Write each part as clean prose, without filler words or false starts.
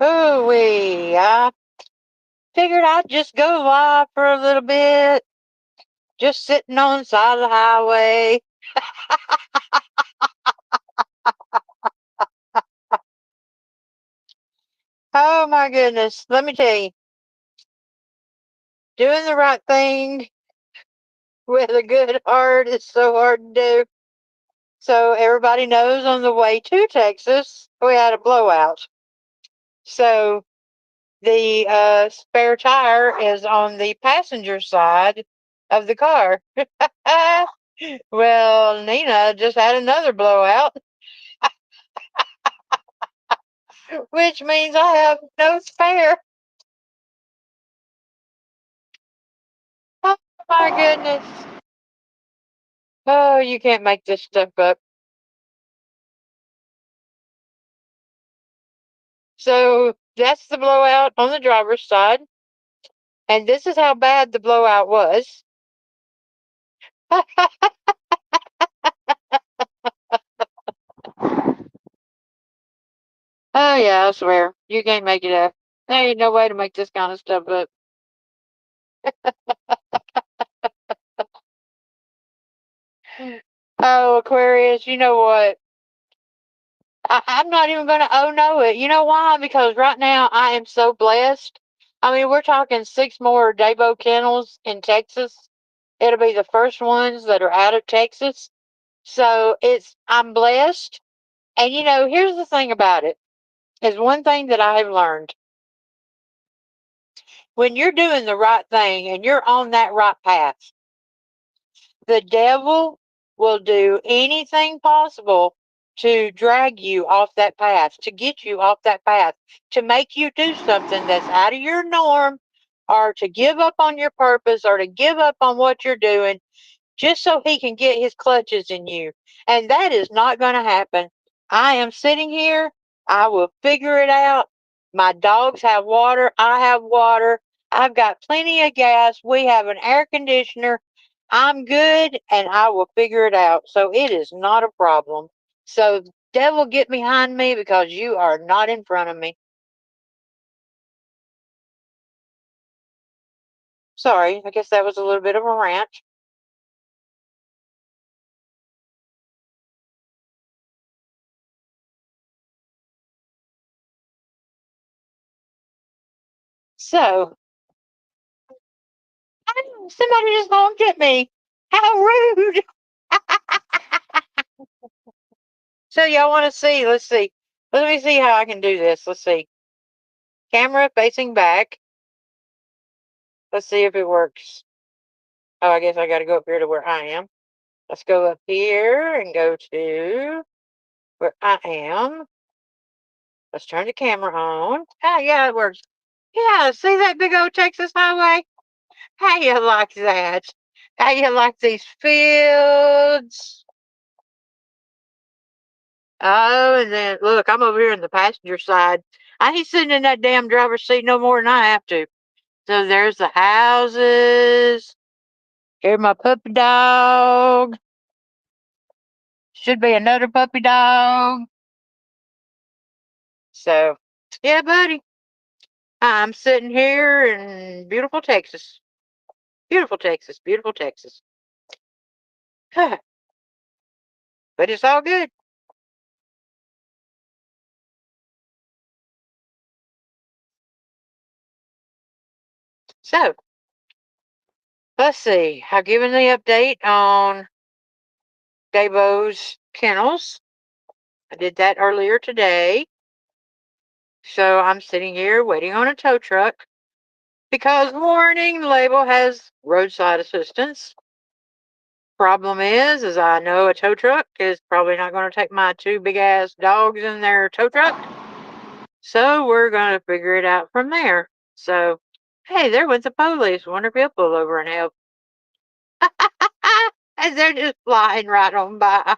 Ooh-wee. I figured I'd just go live for a little bit, just sitting on the side of the highway. Oh my goodness. Let me tell you, doing the right thing with a good heart is so hard to do. So everybody knows on the way to Texas, we had a blowout. So the spare tire is on the passenger side of the car. Well, Nina just had another blowout, which means I have no spare. Oh my goodness. Oh, you can't make this stuff up. So that's the blowout on the driver's side. And this is how bad the blowout was. Oh yeah, I swear. You can't make it up. There ain't no way to make this kind of stuff up. Oh, Aquarius, you know what? I'm not even gonna oh no it. You know why? Because right now I am so blessed. I mean, we're talking 6 more Dabo kennels in Texas. It'll be the first ones that are out of Texas. So I'm blessed. And here's the thing about it, is one thing that I have learned. When you're doing the right thing and you're on that right path, the devil will do anything possible to drag you off that path, to get you off that path, to make you do something that's out of your norm, or to give up on your purpose, or to give up on what you're doing, just so he can get his clutches in you. And that is not going to happen. I am sitting here. I will figure it out. My dogs have water. I have water. I've got plenty of gas. We have an air conditioner. I'm good and I will figure it out. So it is not a problem. So, devil, get behind me because you are not in front of me. Sorry, I guess that was a little bit of a rant. So, somebody just honked at me. How rude. So y'all want to see? Let's see. Let me see how I can do this. Let's see. Camera facing back. Let's see if it works. Oh, I guess I got to go up here to where I am. Let's go up here and go to where I am. Let's turn the camera on. Ah, yeah, it works. Yeah, see that big old Texas highway? How you like that? How you like these fields? Oh, and then look, I'm over here in the passenger side. I ain't sitting in that damn driver's seat no more than I have to. So there's the houses. Here's my puppy dog. Should be another puppy dog. So, yeah, buddy. I'm sitting here in beautiful Texas. Beautiful Texas. Beautiful Texas. But it's all good. So, let's see. I've given the update on Dabo's kennels. I did that earlier today. So I'm sitting here waiting on a tow truck because warning, the label has roadside assistance. Problem is I know a tow truck is probably not going to take my 2 big ass dogs in their tow truck. So we're going to figure it out from there. So, hey, there went the police. Wonder if he'll pull over and help. As they're just flying right on by.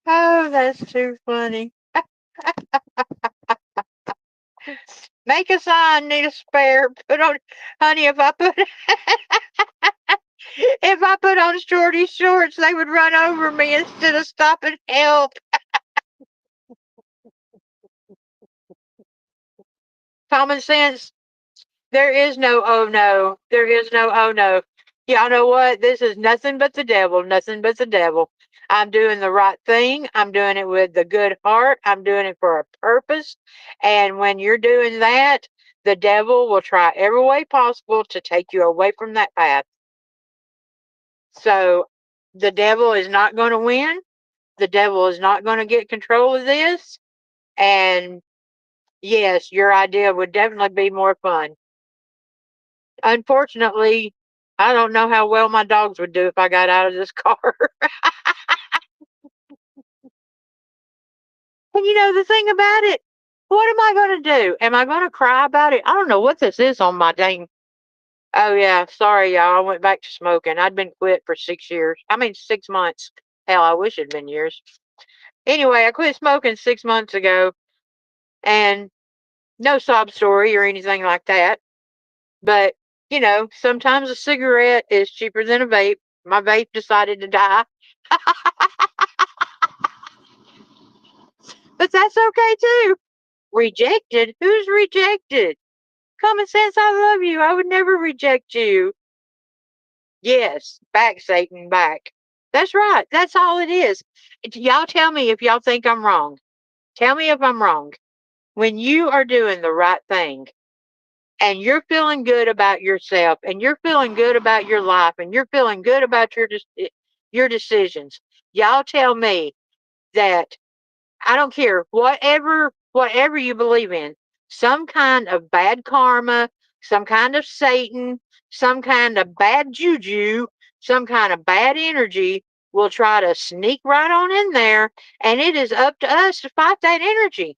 Oh, that's too funny. Make a sign, need a spare. Put on, honey, if I put on shorty shorts, they would run over me instead of stop and help. common sense. There is no oh no. There is no oh no. Y'all know what? This is nothing but the devil, nothing but the devil. I'm doing the right thing. I'm doing it with the good heart. I'm doing it for a purpose. And when you're doing that, the devil will try every way possible to take you away from that path. So the devil is not going to win. The devil is not going to get control of this. And yes, your idea would definitely be more fun. Unfortunately, I don't know how well my dogs would do if I got out of this car. And the thing about it, what am I going to do? Am I going to cry about it? I don't know what this is on my dang. Oh, yeah. Sorry, y'all. I went back to smoking. I'd been quit for 6 years. I mean, 6 months. Hell, I wish it'd been years. Anyway, I quit smoking 6 months ago, and no sob story or anything like that. But, sometimes a cigarette is cheaper than a vape. My vape decided to die, but that's okay too. Rejected? Who's rejected? Common sense, I love you. I would never reject you. Yes, back, Satan, back. That's right. That's all it is. Y'all tell me if y'all think I'm wrong. Tell me if I'm wrong. When you are doing the right thing and you're feeling good about yourself and you're feeling good about your life and you're feeling good about your decisions, y'all tell me that I don't care whatever you believe in, some kind of bad karma, some kind of Satan, some kind of bad juju, some kind of bad energy will try to sneak right on in there, and it is up to us to fight that energy.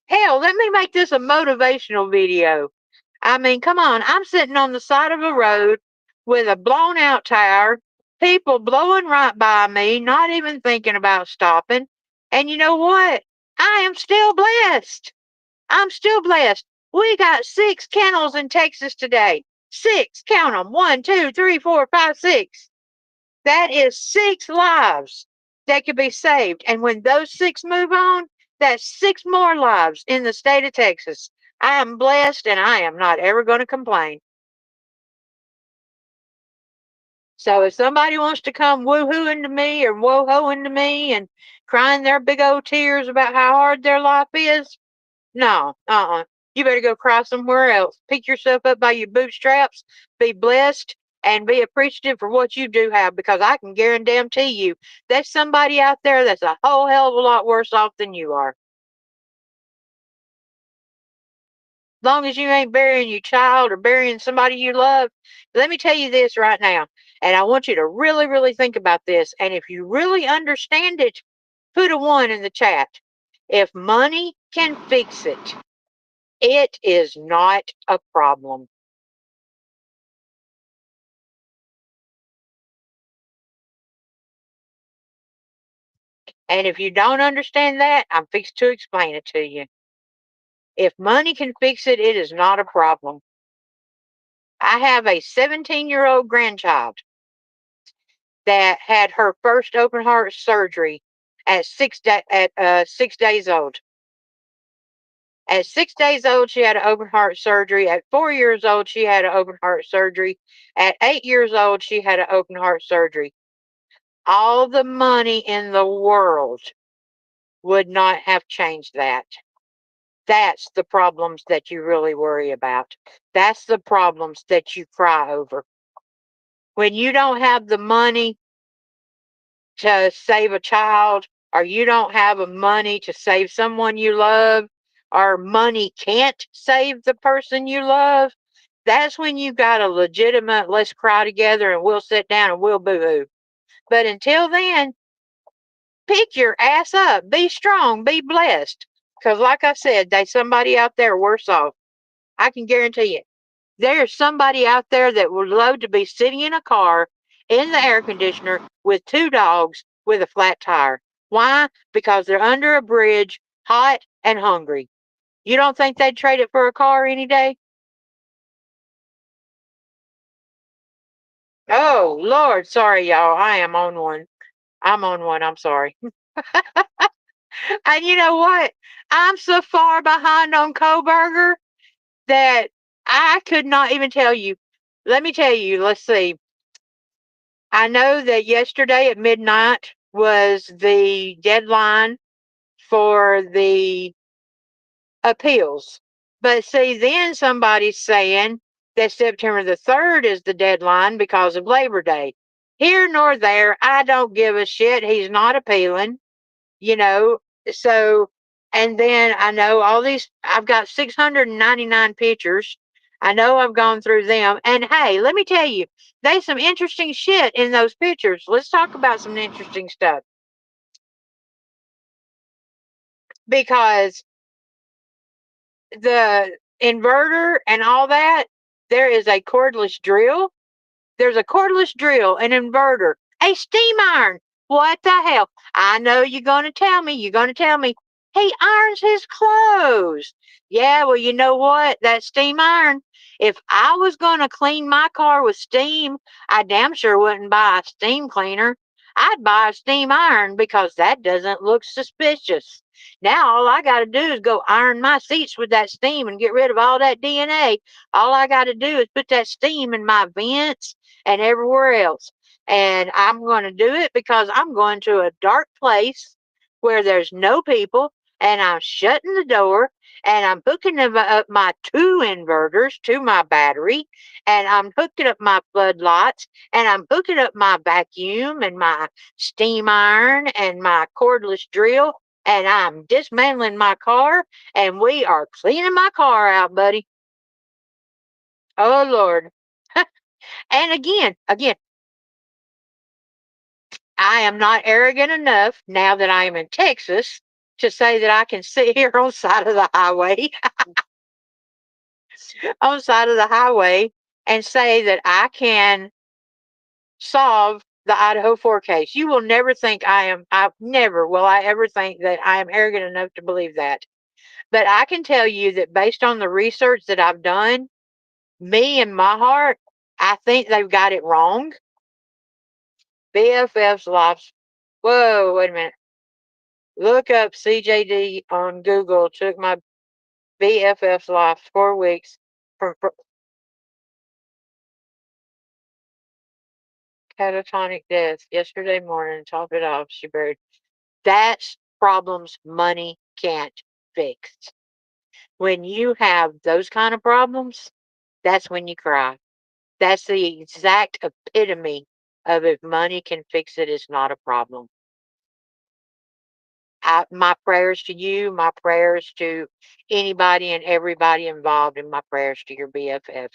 Hell, let me make this a motivational video. I mean, come on, I'm sitting on the side of a road with a blown out tire, people blowing right by me, not even thinking about stopping. And you know what? I am still blessed. I'm still blessed. We got 6 kennels in Texas today. Six, count them. 1, 2, 3, 4, 5, 6. That is 6 lives that could be saved. And when those 6 move on, that's 6 more lives in the state of Texas. I am blessed and I am not ever going to complain. So if somebody wants to come woo-hooing to me or whoa-hoing to me and crying their big old tears about how hard their life is, no, you better go cry somewhere else. Pick yourself up by your bootstraps, be blessed, and be appreciative for what you do have, because I can guarantee you there's somebody out there that's a whole hell of a lot worse off than you are. As long as you ain't burying your child or burying somebody you love, let me tell you this right now, and I want you to really, really think about this. And if you really understand it, put a 1 in the chat. If money can fix it, it is not a problem. And if you don't understand that, I'm fixed to explain it to you. If money can fix it, it is not a problem. I have a 17-year-old grandchild that had her first open heart surgery at 6 days old. At 6 days old, she had an open heart surgery. At 4 years old, she had an open heart surgery. At 8 years old, she had an open heart surgery. All the money in the world would not have changed that. That's the problems that you really worry about. That's the problems that you cry over. When you don't have the money to save a child, or you don't have the money to save someone you love, or money can't save the person you love, that's when you got a legitimate, let's cry together and we'll sit down and we'll boo-hoo. But until then, pick your ass up. Be strong. Be blessed. Because like I said, there's somebody out there worse off. I can guarantee it. There's somebody out there that would love to be sitting in a car in the air conditioner with 2 dogs with a flat tire. Why? Because they're under a bridge, hot and hungry. You don't think they'd trade it for a car any day? Oh, Lord. Sorry, y'all. I am on one. I'm on one. I'm sorry. And you know what? I'm so far behind on Coburger that I could not even tell you. Let me tell you, let's see. I know that yesterday at midnight was the deadline for the appeals. But see, then somebody's saying that September the 3rd is the deadline because of Labor Day. Here nor there, I don't give a shit. He's not appealing, you know. So, and then I know all these, I've got 699 pictures. I know I've gone through them. And hey, let me tell you, there's some interesting shit in those pictures. Let's talk about some interesting stuff because the inverter and all that, there is a cordless drill. There's a cordless drill, an inverter, a steam iron. What the hell? I know you're going to tell me. You're going to tell me he irons his clothes. Yeah, well, you know what? That steam iron, if I was going to clean my car with steam, I damn sure wouldn't buy a steam cleaner. I'd buy a steam iron because that doesn't look suspicious. Now, all I got to do is go iron my seats with that steam and get rid of all that DNA. All I got to do is put that steam in my vents and everywhere else. And I'm going to do it because I'm going to a dark place where there's no people and I'm shutting the door and I'm hooking up my two inverters to my battery and I'm hooking up my floodlights and I'm hooking up my vacuum and my steam iron and my cordless drill and I'm dismantling my car and we are cleaning my car out, buddy. Oh Lord. And again, I am not arrogant enough now that I am in Texas to say that I can sit here on side of the highway, on side of the highway, and say that I can solve the Idaho 4 case. You will never think I never will I ever think that I am arrogant enough to believe that. But I can tell you that based on the research that I've done, me and my heart, I think they've got it wrong. BFF's life. Whoa, wait a minute. Look up CJD on Google. Took my BFF's life 4 weeks from catatonic death yesterday morning. Top it off. She buried. That's problems money can't fix. When you have those kind of problems, that's when you cry. That's the exact epitome of if money can fix it, it's not a problem. My prayers to you, my prayers to anybody and everybody involved, and my prayers to your BFF.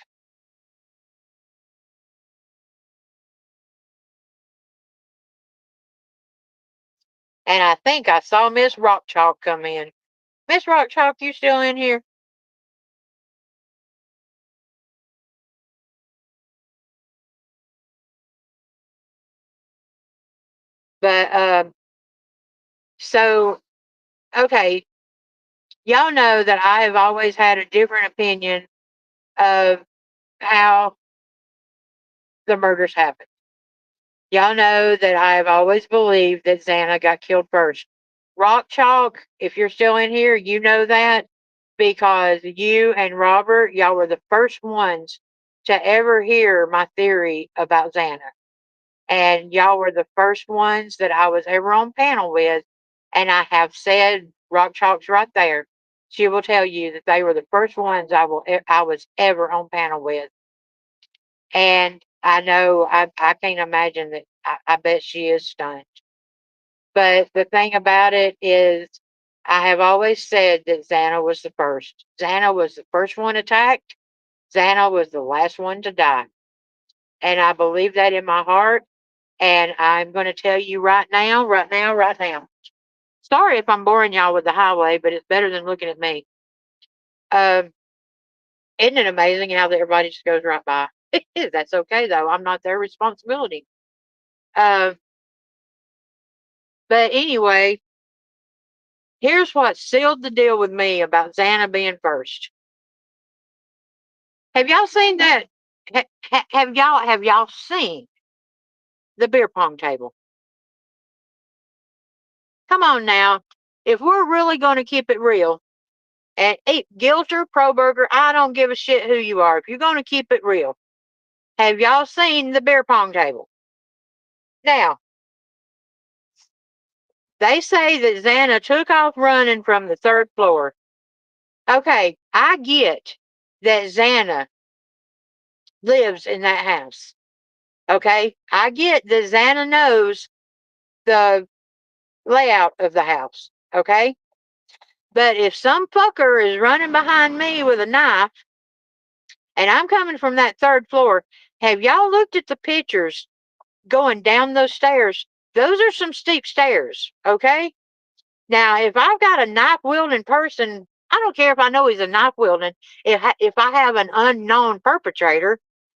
And I think I saw Miss Rock Chalk come in. Miss Rock Chalk, you still in here? But so okay, y'all know that I have always had a different opinion of how the murders happened. Y'all know that I have always believed that Xana got killed first. Rock Chalk, if you're still in here, you know that because you and Robert, y'all were the first ones to ever hear my theory about Xana. And y'all were the first ones that I was ever on panel with. And I have said, Rock Chalk's right there. She will tell you that they were the first ones I was ever on panel with. And I know I can't imagine that I bet she is stunned. But the thing about it is I have always said that Xana was the first. Xana was the first one attacked. Xana was the last one to die. And I believe that in my heart. And I'm going to tell you right now. Sorry if I'm boring y'all with the highway, but it's better than looking at me. Um, isn't it amazing how that everybody just goes right by? That's okay though. I'm not their responsibility. Uh, but anyway, here's what sealed the deal with me about Xana being first. Have y'all seen that? Have y'all seen the beer pong table? Come on now. if we're really going to keep it real, and eat Gilter, Pro-Burger, I don't give a shit who you are. If you're going to keep it real, have y'all seen the beer pong table? Now, they say that Xana took off running from the third floor. Okay, I get that Xana lives in that house. Okay, I get that Xana knows the layout of the house. Okay, but if some fucker is running behind me with a knife and I'm coming from that third floor, have y'all looked at the pictures going down those stairs? Those are some steep stairs. Okay, now if I've got a knife wielding person, I don't care if I know he's a knife wielding. If I have an unknown perpetrator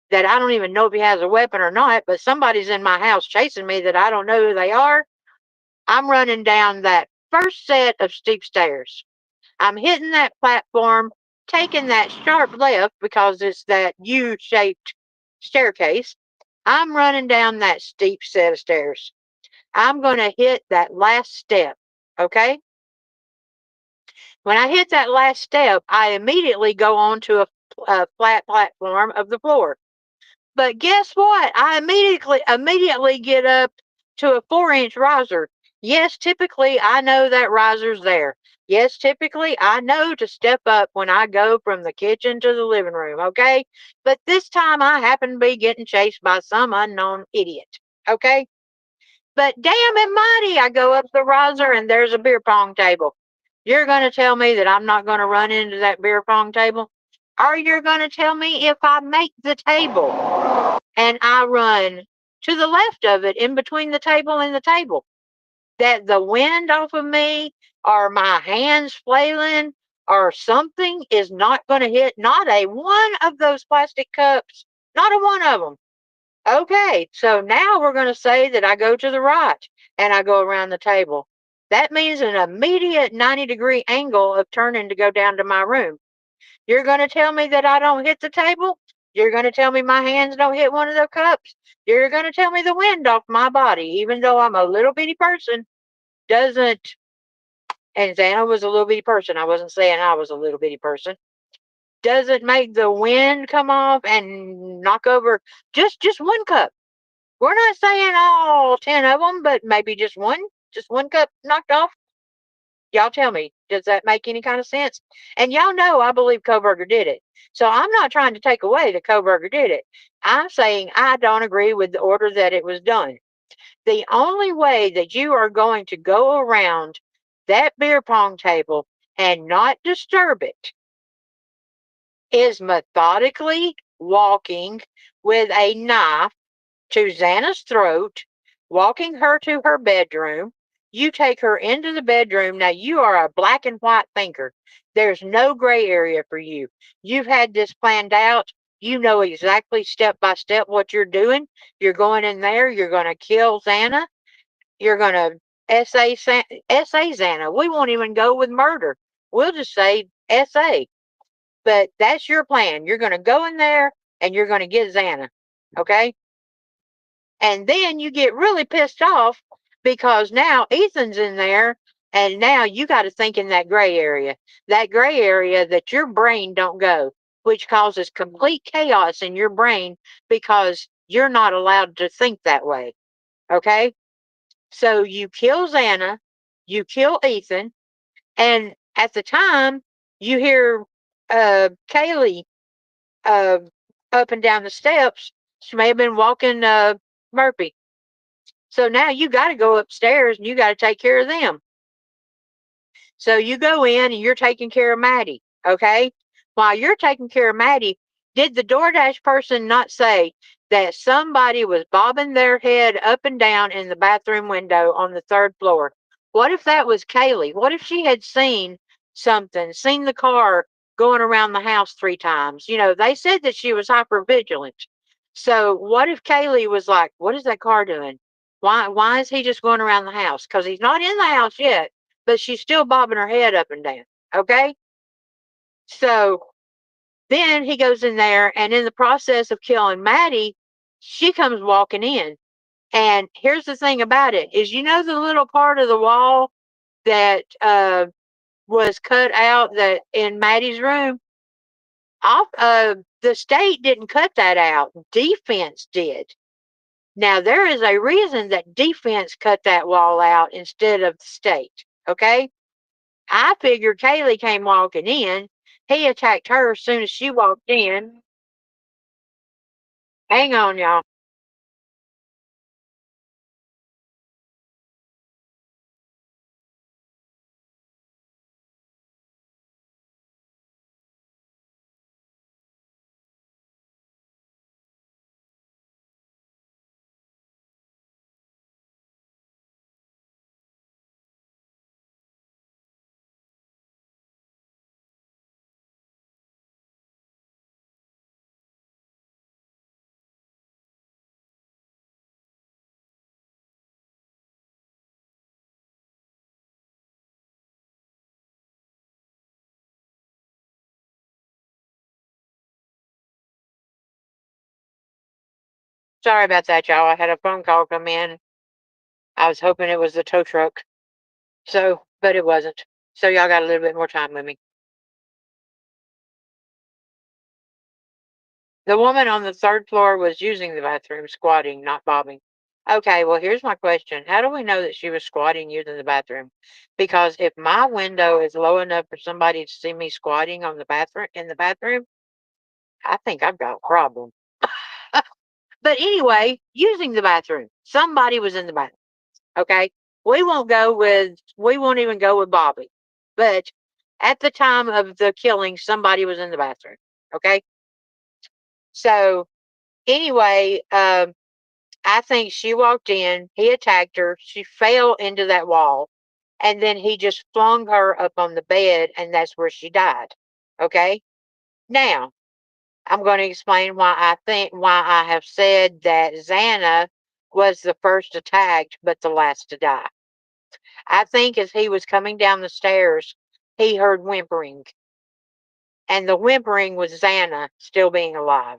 that I don't even know if he has a weapon or not, but somebody's in my house chasing me that I don't know who they are, I'm running down that first set of steep stairs. I'm hitting that platform, taking that sharp left because it's that U shaped staircase. I'm running down that steep set of stairs. I'm going to hit that last step. Okay? When I hit that last step, I immediately go on to a flat platform of the floor. But guess what? I immediately get up to a 4-inch riser. Yes, typically I know that riser's there. Yes, typically I know to step up when I go from the kitchen to the living room, okay? But this time I happen to be getting chased by some unknown idiot, okay? But damn it mighty, I go up the riser and there's a beer pong table. You're going to tell me that I'm not going to run into that beer pong table? Or you're going to tell me if I make the table and I run to the left of it in between the table and the table, that the wind off of me or my hands flailing or something is not going to hit not a one of those plastic cups, not a one of them. Okay, so now we're going to say that I go to the right and I go around the table. That means an immediate 90-degree angle of turning to go down to my room. You're going to tell me that I don't hit the table? You're going to tell me my hands don't hit one of the cups? You're going to tell me the wind off my body, even though I'm a little bitty person, doesn't. And Xana was a little bitty person. I wasn't saying I was a little bitty person. Doesn't make the wind come off and knock over just one cup. We're not saying all 10 of them, but maybe just one cup knocked off. Y'all tell me, does that make any kind of sense? And y'all know I believe Koberger did it. So I'm not trying to take away that Koberger did it. I'm saying I don't agree with the order that it was done. The only way that you are going to go around that beer pong table and not disturb it is methodically walking with a knife to Xana's throat, walking her to her bedroom. You take her into the bedroom. Now, you are a black and white thinker. There's no gray area for you. You've had this planned out. You know exactly step by step what you're doing. You're going in there. You're going to kill Xana. You're going to SA Xana. We won't even go with murder. We'll just say SA. But that's your plan. You're going to go in there and you're going to get Xana. Okay? And then you get really pissed off because now Ethan's in there and now you got to think in that gray area that your brain don't go, which causes complete chaos in your brain because you're not allowed to think that way. Okay. So you kill Xana, you kill Ethan, and at the time you hear Kaylee uh, up and down the steps. She may have been walking Murphy. So now you got to go upstairs and you got to take care of them. So you go in and you're taking care of Maddie. Okay. While you're taking care of Maddie, did the DoorDash person not say that somebody was bobbing their head up and down in the bathroom window on the third floor? What if that was Kaylee? What if she had seen something, seen the car going around the house 3 times? You know, they said that she was hyper vigilant. So what if Kaylee was like, what is that car doing? Why is he just going around the house? Because he's not in the house yet, but she's still bobbing her head up and down. Okay. So then he goes in there, and in the process of killing Maddie, she comes walking in. And here's the thing about it is, you know, the little part of the wall that was cut out that in Maddie's room. The state didn't cut that out. Defense did. Now there is a reason that defense cut that wall out instead of the state. Okay, I figured Kaylee came walking in. He attacked her as soon as she walked in. Hang on, y'all. Sorry about that, y'all. I had a phone call come in. I was hoping it was the tow truck. So, but it wasn't. So y'all got a little bit more time with me. The woman on the third floor was using the bathroom, squatting, not bobbing. Okay, well, here's my question. How do we know that she was squatting using the bathroom? Because if my window is low enough for somebody to see me squatting on the bathroom in the bathroom, I think I've got a problem. But anyway, using the bathroom. Somebody was in the bathroom. Okay. We won't even go with Bobby. But at the time of the killing, somebody was in the bathroom. Okay. So anyway, I think she walked in, he attacked her, she fell into that wall, and then he just flung her up on the bed, and that's where she died. Okay? Now, I'm going to explain why I have said that Xana was the first attacked, but the last to die. I think as he was coming down the stairs, he heard whimpering, and the whimpering was Xana still being alive.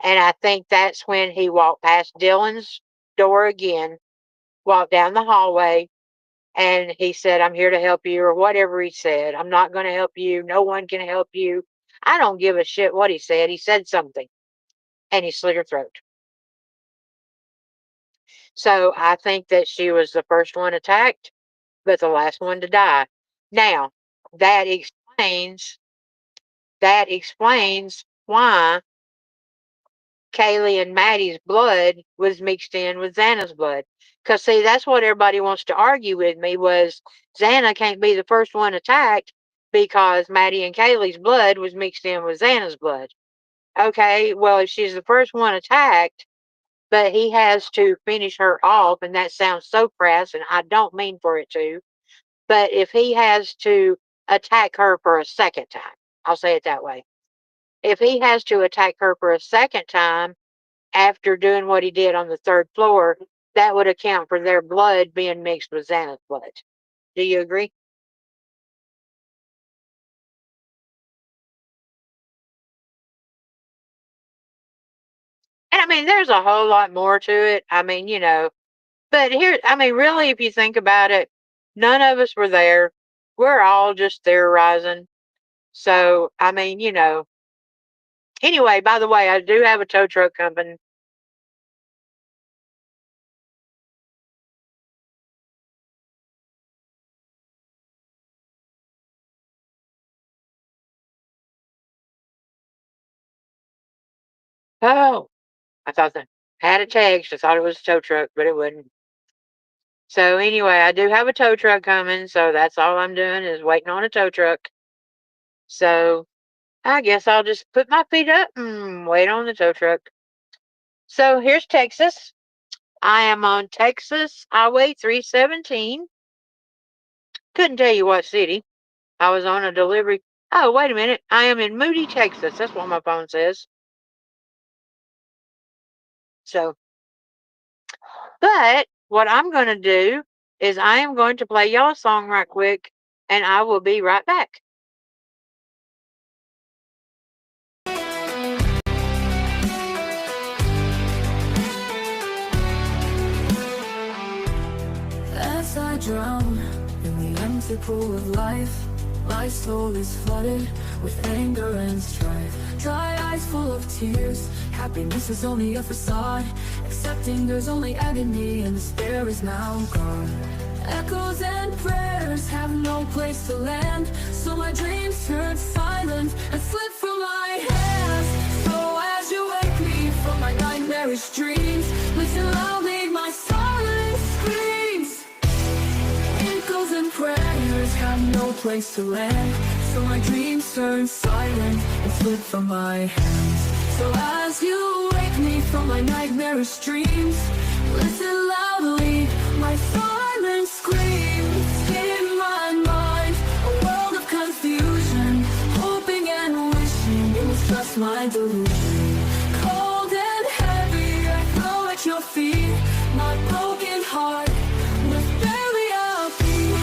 And I think that's when he walked past Dylan's door again, walked down the hallway, and he said, I'm here to help you, or whatever he said. I'm not going to help you. No one can help you. I don't give a shit what he said. He said something, and he slit her throat. So I think that she was the first one attacked, but the last one to die. Now, that explains why Kaylee and Maddie's blood was mixed in with Xana's blood. Because, see, that's what everybody wants to argue with me was Xana can't be the first one attacked because Maddie and Kaylee's blood was mixed in with Xana's blood. Okay, well, if she's the first one attacked, but he has to finish her off, and that sounds so crass, and I don't mean for it to, but if he has to attack her for a second time, I'll say it that way. If he has to attack her for a second time, after doing what he did on the third floor, that would account for their blood being mixed with Xana's blood. Do you agree? And I mean, there's a whole lot more to it. I mean, but here, I mean, really, if you think about it, none of us were there. We're all just theorizing. So, I mean, anyway, by the way, I do have a tow truck company. Oh, I thought that had a text. I thought it was a tow truck, but it wasn't. So anyway, I do have a tow truck coming, so that's all I'm doing is waiting on a tow truck. So I guess I'll just put my feet up and wait on the tow truck. So here's Texas. I am on Texas Highway 317. Couldn't tell you what city. I was on a delivery. Oh, wait a minute. I am in Moody, Texas. That's what my phone says. So, but what I'm going to do is I am going to play y'all a song right quick, and I will be right back. As I drown in spectacle of life. My soul is flooded with anger and strife. Dry eyes full of tears. Happiness is only a facade. Accepting there's only agony and despair is now gone. Echoes and prayers have no place to land. So my dreams turn silent and slip from my hands. So as you wake me from my nightmarish dreams, listen loudly, my silence screams. Echoes and prayers have no place to land. So my dreams turn silent and slip from my hands. So as you wake me from my nightmarish dreams, listen loudly, my silence screams. In my mind, a world of confusion, hoping and wishing it was just my delusion. Cold and heavy, I throw at your feet my broken heart with barely a beat.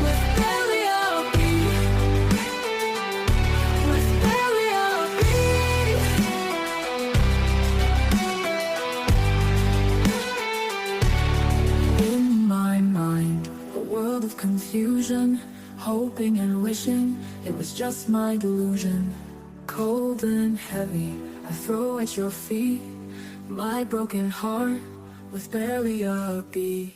With barely a beat. With barely a beat. In my mind, a world of confusion, hoping and wishing it was just my delusion. Cold and heavy, I throw at your feet my broken heart with barely a beat.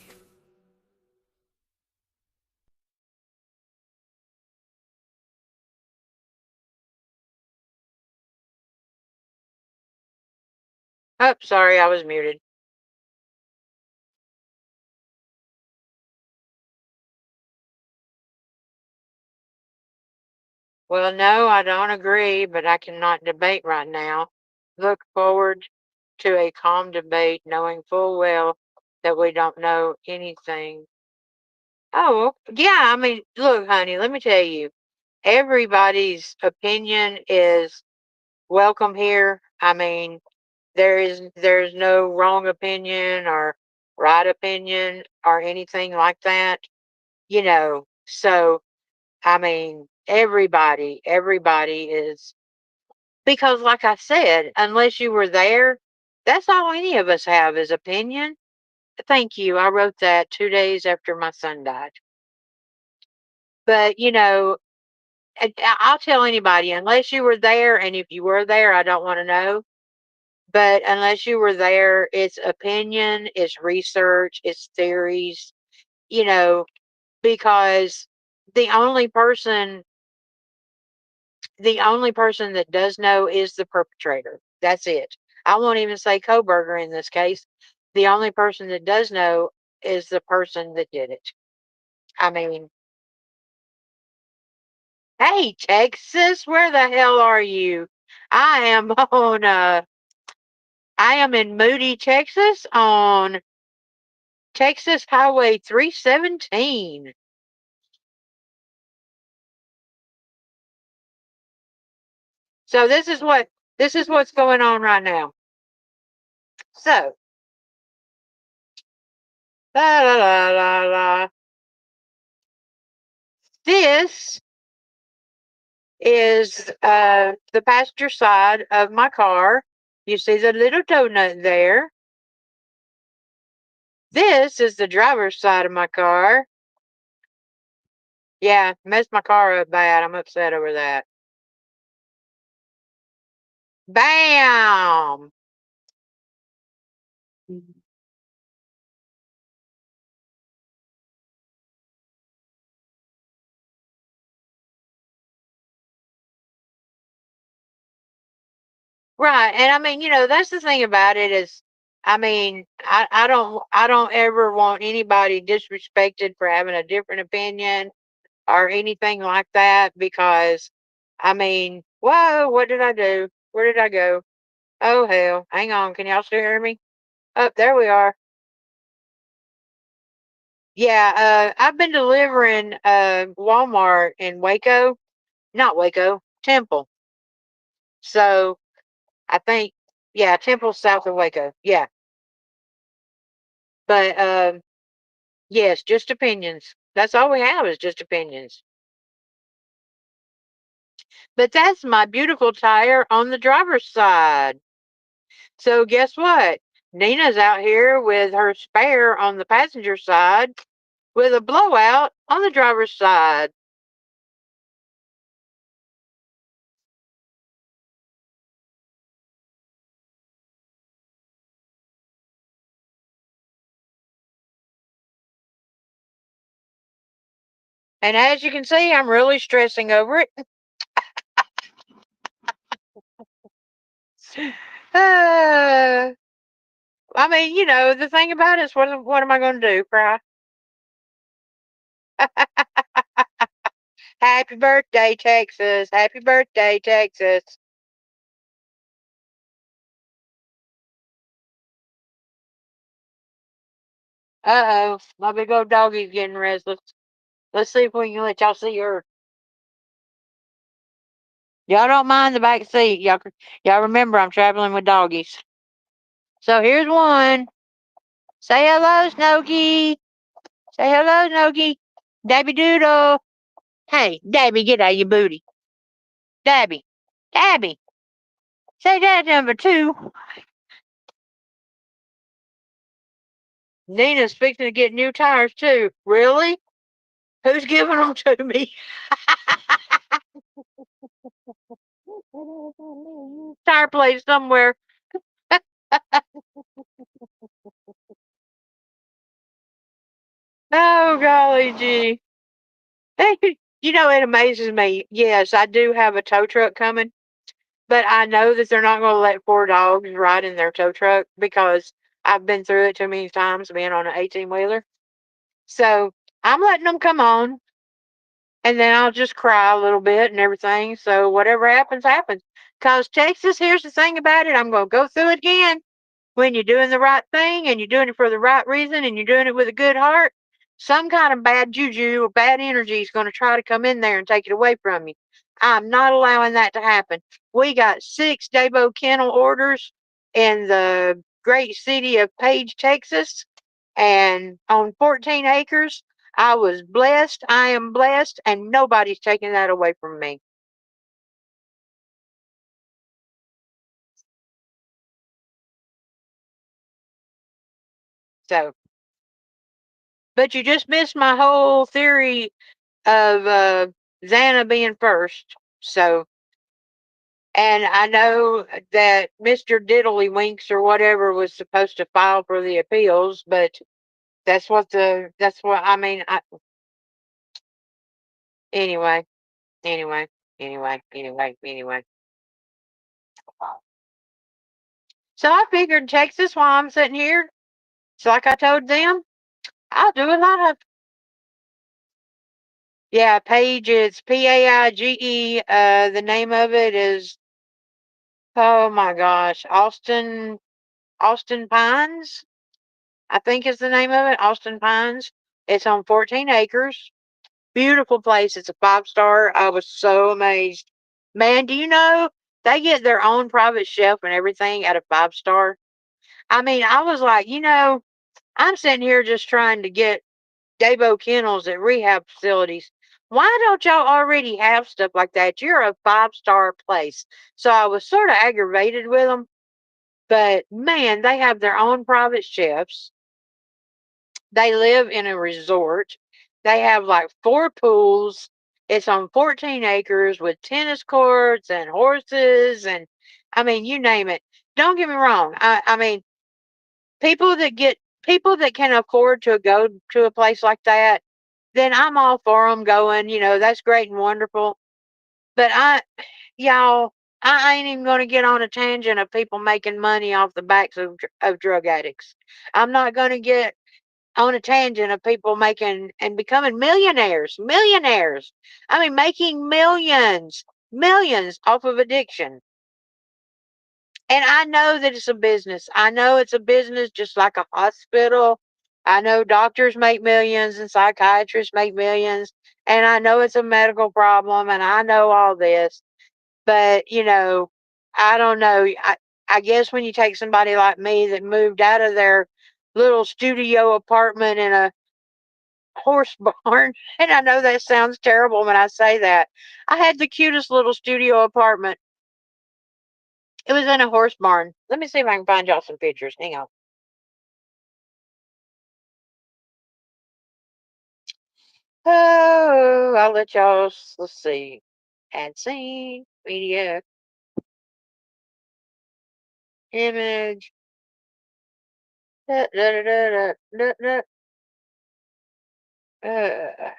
Oh, sorry, I was muted. Well, no, I don't agree, but I cannot debate right now. Look forward to a calm debate, knowing full well that we don't know anything. Oh, yeah, I mean, look, honey, let me tell you, everybody's opinion is welcome here. I mean, there's no wrong opinion or right opinion or anything like that, So I mean, everybody is, because like I said, unless you were there, that's all any of us have is opinion. Thank you. I wrote that 2 days after my son died. But I'll tell anybody, unless you were there, and if you were there, I don't want to know. But unless you were there, it's opinion, it's research, it's theories, you know, because the only person the only person that does know is the perpetrator. That's it. I won't even say Koberger in this case. The only person that does know is the person that did it. I mean, hey, Texas, where the hell are you? I am on I am in Moody, Texas on Texas Highway 317. So this is what's going on right now. So, la la la la la. This is the passenger side of my car. You see the little donut there. This is the driver's side of my car. Yeah, messed my car up bad. I'm upset over that. Bam! Right. And I mean, that's the thing about it is, I mean, I don't ever want anybody disrespected for having a different opinion or anything like that, because I mean, whoa, what did I do? Where did I go? Oh hell. Hang on. Can y'all still hear me? Oh, there we are. Yeah, I've been delivering Walmart in Waco. Not Waco, Temple. So I think, yeah, Temple south of Waco. Yeah. But yes, just opinions. That's all we have is just opinions. But that's my beautiful tire on the driver's side. So guess what? Nina's out here with her spare on the passenger side with a blowout on the driver's side. And as you can see, I'm really stressing over it. Uh, I mean, the thing about it is, what am I going to do? Cry? Happy birthday, Texas. Happy birthday, Texas. Uh-oh. My big old doggy's getting restless. Let's see if we can let y'all see her. Y'all don't mind the back seat. Y'all remember I'm traveling with doggies. So here's one. Say hello, Snooky. Say hello, Snooky. Dabby Doodle. Hey, Dabby, get out of your booty. Dabby. Dabby. Say that number two. Nina's fixing to get new tires too. Really? Who's giving them to me? Tire place somewhere. Oh, golly gee. It amazes me. Yes, I do have a tow truck coming, but I know that they're not going to let four dogs ride in their tow truck because I've been through it too many times being on an 18-wheeler. So I'm letting them come on, and then I'll just cry a little bit and everything. So whatever happens, happens. Because Texas, here's the thing about it, I'm going to go through it again. When you're doing the right thing and you're doing it for the right reason and you're doing it with a good heart, some kind of bad juju or bad energy is going to try to come in there and take it away from you. I'm not allowing that to happen. We got 6 Dabo kennel orders in the great city of Page, Texas, and on 14 acres. I was blessed. I am blessed, and nobody's taking that away from me. So, but you just missed my whole theory of Xana being first. So, and I know that Mr. Diddlywinks or whatever was supposed to file for the appeals, but that's what I mean. Anyway, anyway, anyway. So I figured Texas while I'm sitting here. So like I told them, I'll do a lot of. Yeah, Paige is Paige. The name of it is, oh my gosh, Austin Pines, I think is the name of it. Austin Pines. It's on 14 acres. Beautiful place. It's a 5-star. I was so amazed. Man, do you know they get their own private chef and everything at a 5-star? I mean, I was like, I'm sitting here just trying to get Dabo kennels at rehab facilities. Why don't y'all already have stuff like that? You're a 5-star place. So I was sort of aggravated with them, but man, they have their own private chefs. They live in a resort. They have like 4 pools. It's on 14 acres with tennis courts and horses and I mean, you name it. Don't get me wrong. I mean, people that can afford to go to a place like that, then I'm all for them going. That's great and wonderful. But y'all, I ain't even going to get on a tangent of people making money off the backs of drug addicts. I'm not going to get on a tangent of people making and becoming millionaires. I mean, making millions off of addiction. And I know that it's a business. I know it's a business just like a hospital. I know doctors make millions and psychiatrists make millions. And I know it's a medical problem and I know all this. But, I don't know. I guess when you take somebody like me that moved out of their little studio apartment in a horse barn, and I know that sounds terrible when I say that. I had the cutest little studio apartment. It was in a horse barn. Let me see if I can find y'all some pictures. Hang on. Oh, I'll let y'all, let's see. Add scene, media, image. Da, da, da, da, da, da, uh,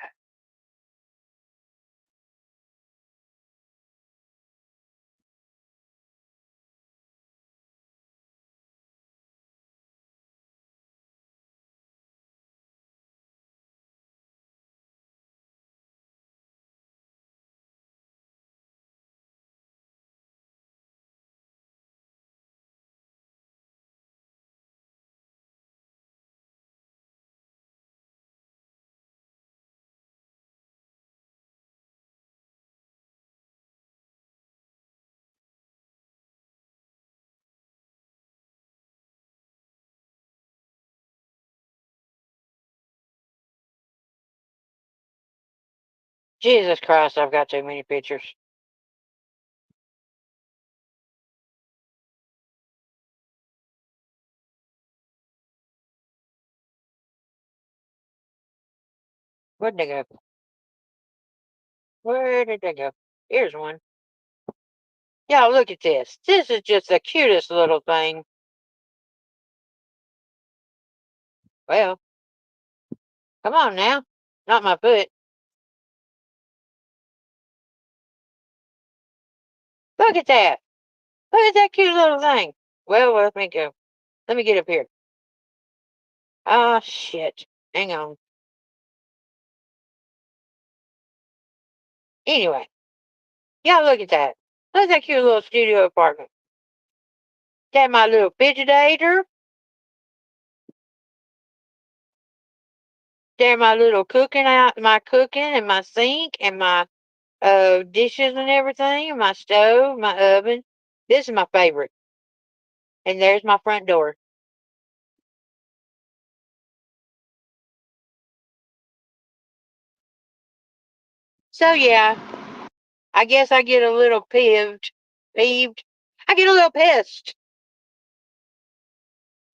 Jesus Christ, I've got too many pictures. Where'd they go? Where did they go? Here's one. Yeah, look at this. This is just the cutest little thing. Well, come on now. Not my foot. Look at that. Look at that cute little thing. Well, let me go. Let me get up here. Ah, shit. Hang on. Anyway, yeah, look at that. Look at that cute little studio apartment. Got my little fidgetator. There my little cooking out, my cooking and my sink and my dishes and everything, and my stove, my oven. This is my favorite. And there's my front door. So yeah, I guess I get a little peeved. I get a little pissed.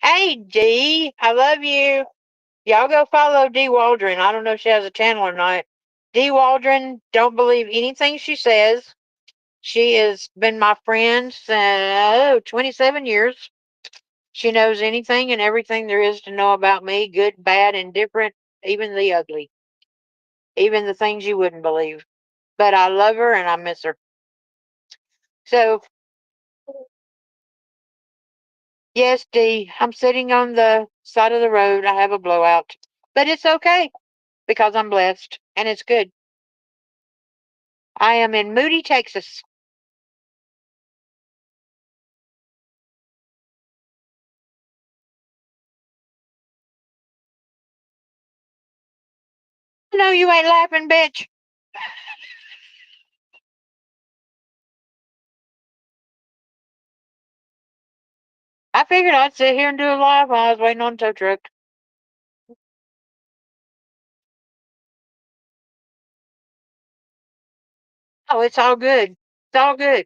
Hey D, I love you. Y'all go follow D Waldron. I don't know if she has a channel or not. D Waldron, don't believe anything she says. She has been my friend since 27 years. She knows anything and everything there is to know about me, good, bad, indifferent, even the ugly, even the things you wouldn't believe. But I love her and I miss her. So, yes, D, I'm sitting on the side of the road. I have a blowout, but it's okay because I'm blessed and it's good. I am in Moody, Texas. No, you ain't laughing, bitch. I figured I'd sit here and do a live while I was waiting on tow truck. Oh, it's all good. It's all good.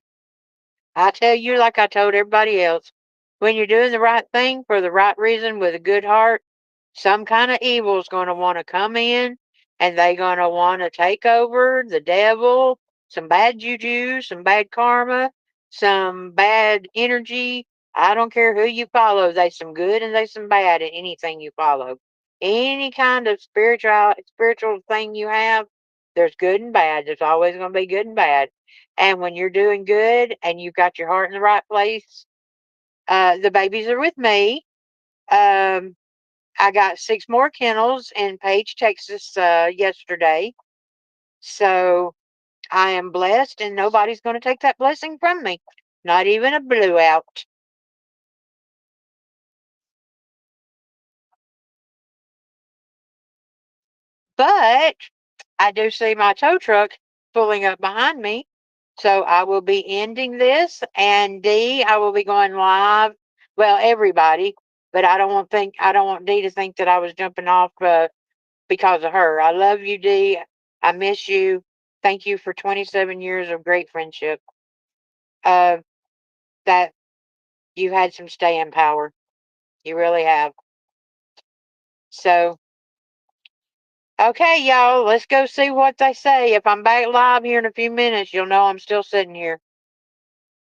I tell you, like I told everybody else, when you're doing the right thing for the right reason with a good heart, some kind of evil's going to want to come in and they going to want to take over the devil, some bad juju, some bad karma, some bad energy. I don't care who you follow. There's some good and there's some bad in anything you follow. Any kind of spiritual thing you have, there's good and bad. There's always going to be good and bad. And when you're doing good and you've got your heart in the right place, the babies are with me. Um, I got 6 more kennels in Page, Texas, yesterday. So I am blessed, and nobody's going to take that blessing from me. Not even a blowout. But I do see my tow truck pulling up behind me. So I will be ending this. And D, I will be going live. Well, everybody. But I don't want D to think that I was jumping off because of her. I love you, D. I miss you. Thank you for 27 years of great friendship. Uh, that you had some staying power. You really have. So Okay, y'all, let's go see what they say. If I'm back live here in a few minutes, you'll know I'm still sitting here.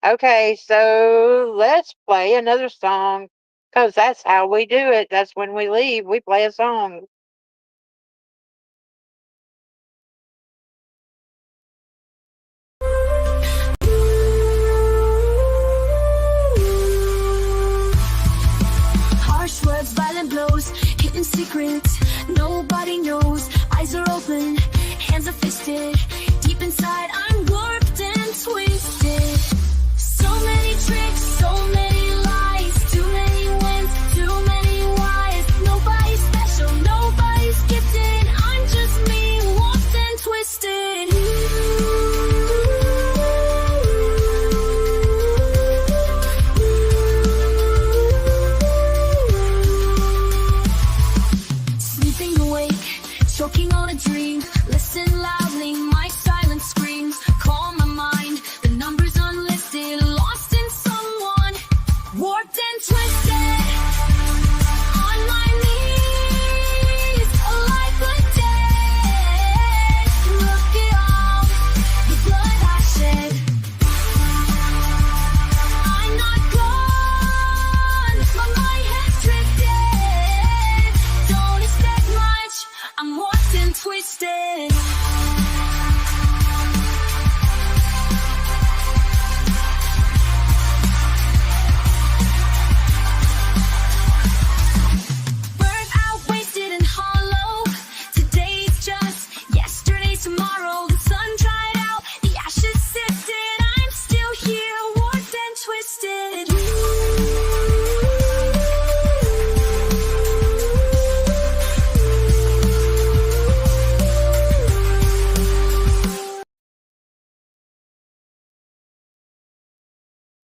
Okay, so let's play another song because that's how we do it. That's when we leave, we play a song. Harsh words, violent blows, hidden secrets, nobody knows. Eyes are open, hands are fisted.